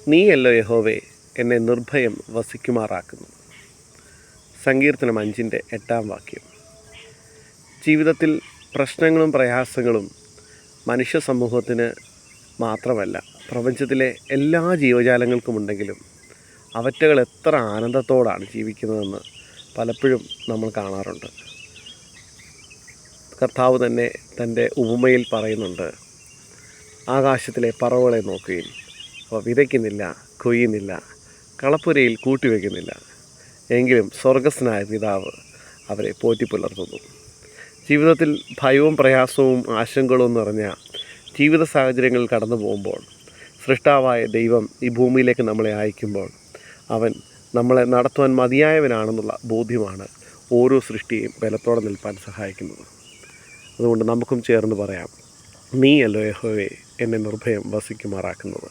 നീയല്ലോ യഹോവേ എന്നെ നിർഭയം വസിക്കുമാറാക്കുന്നത്. സങ്കീർത്തനം 5:8 ജീവിതത്തിൽ പ്രശ്നങ്ങളും പ്രയാസങ്ങളും മനുഷ്യ സമൂഹത്തിന് മാത്രമല്ല, പ്രപഞ്ചത്തിലെ എല്ലാ ജീവജാലങ്ങൾക്കുമുണ്ടെങ്കിലും അവറ്റകൾ എത്ര ആനന്ദത്തോടാണ് ജീവിക്കുന്നതെന്ന് പലപ്പോഴും നമ്മൾ കാണാറുണ്ട്. കർത്താവ് തന്നെ തൻ്റെ ഉപമയിൽ പറയുന്നുണ്ട്, ആകാശത്തിലെ പറവകളെ നോക്കുകയും അവ വിതയ്ക്കുന്നില്ല, കൊയ്യുന്നില്ല, കളപ്പുരയിൽ കൂട്ടിവെക്കുന്നില്ല, എങ്കിലും സ്വർഗസ്ഥനായ പിതാവ് അവരെ പോറ്റിപ്പുലർത്തുന്നു. ജീവിതത്തിൽ ഭയവും പ്രയാസവും ആശങ്കകളും നിറഞ്ഞ ജീവിത സാഹചര്യങ്ങളിൽ കടന്നു പോകുമ്പോൾ സൃഷ്ടാവായ ദൈവം ഈ ഭൂമിയിലേക്ക് നമ്മളെ അയക്കുമ്പോൾ അവൻ നമ്മളെ നടത്തുവാൻ മതിയായവനാണെന്നുള്ള ബോധ്യമാണ് ഓരോ സൃഷ്ടിയെയും ബലത്തോടെ നിൽപ്പാൻ സഹായിക്കുന്നത്. അതുകൊണ്ട് നമുക്കും ചേർന്ന് പറയാം, നീയല്ലോ യഹോവേ എന്നെ നിർഭയം വസിക്കുമാറാക്കുന്നത്.